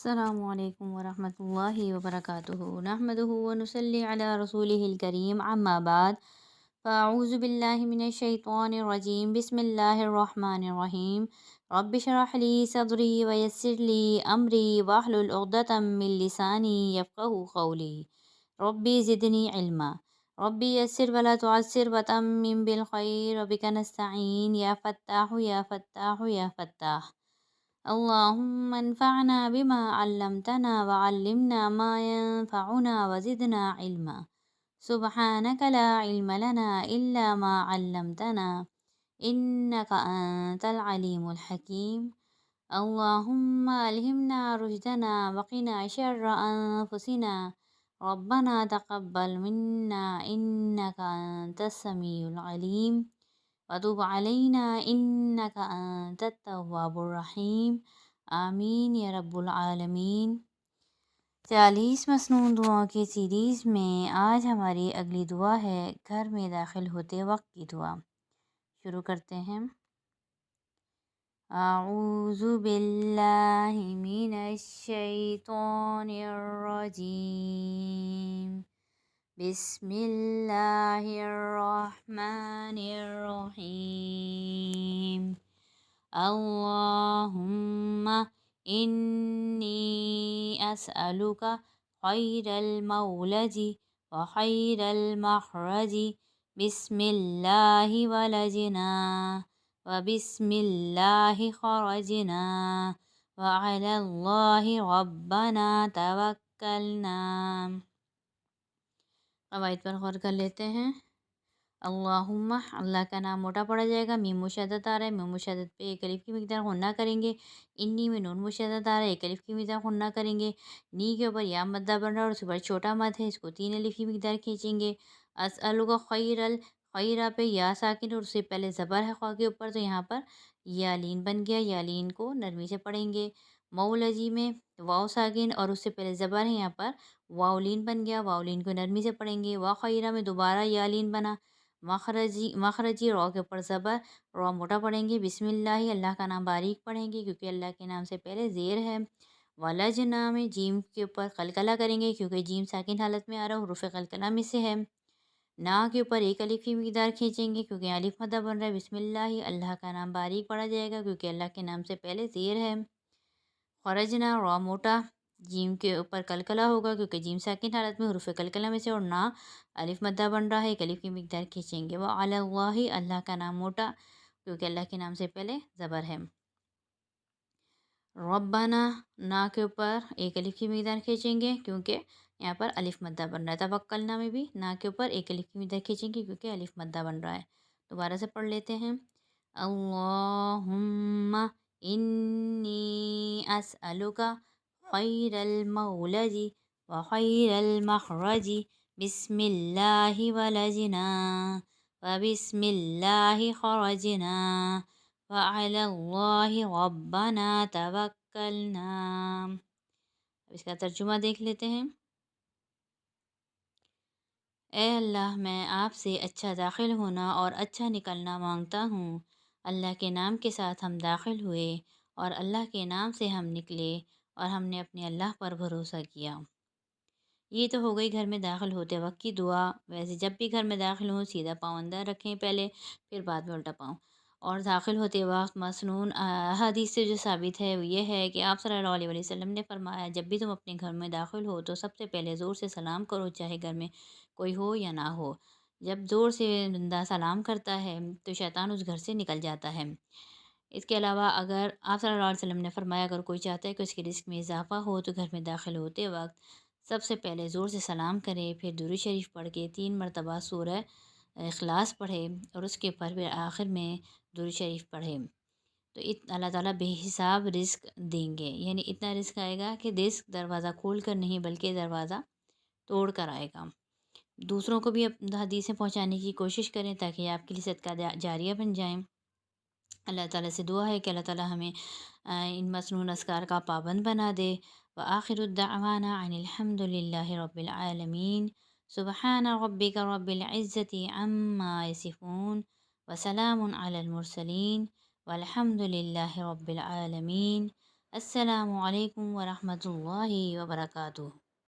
السلام علیکم ورحمۃ اللہ وبرکاتہ نحمدہ ونصلی علی رسولہ الکریم اما بعد فاعوذ باللہ من الشیطان الرجیم بسم اللہ الرحمن الرحیم رب اشرح لی صدری ویسر لی امری واحلل عقدۃ من لسانی یفقہوا قولی ربی زدنی علما ربی یسر ولا تعسر وتمم بالخیر وبک نستعین یا فتاح یا فتاح یا فتاح اللهم انفعنا بما علمتنا وعلمنا ما ينفعنا وزدنا علما سبحانك لا علم لنا إلا ما علمتنا إنك أنت العليم الحكيم اللهم ألهمنا رشدنا وقنا شر أنفسنا ربنا تقبل منا إنك أنت السميع العليم وتب علینا انک انت التواب الرحیم آمین یا رب العالمین۔ 40 مسنون دعاؤں کی سیریز میں آج ہماری اگلی دعا ہے گھر میں داخل ہوتے وقت کی دعا۔ شروع کرتے ہیں۔ اعوذ باللہ من الشیطان الرجیم بسم اللہ الرحمن الرحیم اللہم انی اسألک خیر المولج وخیر المخرج بسم اللہ ولجنا وبسم اللہ خرجنا وعلی اللہ ربنا توکلنا۔ قواعد پر غور کر لیتے ہیں۔ اللہم، اللہ کا نام موٹا پڑا جائے گا، میم مشدد آ رہا ہے، میم مشدد پہ ایک الف کی مقدار غنہ کریں گے۔ انی میں نون مشدد آ رہا ہے، ایک الف کی مقدار غنہ کریں گے۔ نی کے اوپر یا مدہ بن رہا ہے اور اس کے اوپر چھوٹا مد ہے، اس کو 3 الف کی مقدار کھینچیں گے۔ اسألو کا خیرہ پہ یا ساکن اور اس سے پہلے زبر ہے خواہ کے اوپر، تو یہاں پر یا لین بن گیا، یا لین کو نرمی سے پڑھیں گے۔ مولجی میں واو ساکن اور اس سے پہلے زبر ہے، یہاں پر واولین بن گیا، واولین کو نرمی سے پڑھیں گے۔ وا خیرہ میں دوبارہ یالین بنا۔ مخرجی رو کے اوپر زبر، رو موٹا پڑھیں گے۔ بسم اللہ، اللہ کا نام باریک پڑھیں گے کیونکہ اللہ کے نام سے پہلے زیر ہے۔ ولجنا میں جیم کے اوپر قلقلہ کریں گے کیونکہ جیم ساکن حالت میں آ رہا ہے، حروف قلقلہ میں سے ہے۔ نا کے اوپر ایک الف کی مقدار کھینچیں گے کیونکہ الف مدہ بن رہا ہے۔ بسم اللہ، اللہ کا نام باریک پڑھا جائے گا کیونکہ اللہ کے نام سے پہلے زیر ہے۔ خرجنا رو موٹا، جیم کے اوپر قلقلہ ہوگا کیونکہ جیم ساکن حالت میں حروف قلقلہ میں سے، اور نا الف مدہ بن رہا ہے، ایک الف کی مقدار کھینچیں گے۔ وعلی اللہ، اللہ کا نام موٹا کیونکہ اللہ کے نام سے پہلے زبر ہے۔ ربنا، نا کے اوپر ایک الف کی مقدار کھینچیں گے کیونکہ یہاں پر الف مدہ بن رہا ہے۔ توکلنا میں بھی نا کے اوپر ایک الف کی مقدار کھینچیں گے کیونکہ الف مدہ بن رہا ہے۔ دوبارہ سے پڑھ لیتے ہیں۔ اللہم انی اسألک خیر المولج وخیر المخرج بسم اللہ ولجنا وبسم اللہ خرجنا وعلی اللہ ربنا توکلنا۔ اب اس کا ترجمہ دیکھ لیتے ہیں۔ اے اللہ، میں آپ سے اچھا داخل ہونا اور اچھا نکلنا مانگتا ہوں۔ اللہ کے نام کے ساتھ ہم داخل ہوئے اور اللہ کے نام سے ہم نکلے اور ہم نے اپنے اللہ پر بھروسہ کیا۔ یہ تو ہو گئی گھر میں داخل ہوتے وقت کی دعا۔ ویسے جب بھی گھر میں داخل ہوں سیدھا پاؤں اندر رکھیں پہلے، پھر بعد میں الٹا پاؤں۔ اور داخل ہوتے وقت مسنون حدیث سے جو ثابت ہے وہ یہ ہے کہ آپ صلی اللہ علیہ وسلم نے فرمایا جب بھی تم اپنے گھر میں داخل ہو تو سب سے پہلے زور سے سلام کرو، چاہے گھر میں کوئی ہو یا نہ ہو۔ جب زور سے بندہ سلام کرتا ہے تو شیطان اس گھر سے نکل جاتا ہے۔ اس کے علاوہ اگر آپ صلی اللہ علیہ وسلم نے فرمایا اگر کوئی چاہتا ہے کہ اس کے رزق میں اضافہ ہو تو گھر میں داخل ہوتے وقت سب سے پہلے زور سے سلام کرے، پھر درود شریف پڑھ کے 3 مرتبہ سورہ اخلاص پڑھے اور اس کے اوپر پھر آخر میں درود شریف پڑھے تو اللہ تعالیٰ بے حساب رزق دیں گے، یعنی اتنا رزق آئے گا کہ رزق دروازہ کھول کر نہیں بلکہ دروازہ توڑ کر آئے گا۔ دوسروں کو بھی حدیثیں پہنچانے کی کوشش کریں تاکہ آپ کے لیے صدقہ جاریہ بن جائیں۔ اللہ تعالیٰ سے دعا ہے کہ اللہ تعالیٰ ہمیں ان مسنون اذکار کا پابند بنا دے۔ وآخر الدعوانا ان الحمد للہ رب العالمین۔ سبحان ربک رب العزت عما یصفون وسلام علی المرسلین والحمد للہ رب العالمین۔ السلام علیکم ورحمۃ اللہ وبرکاتہ۔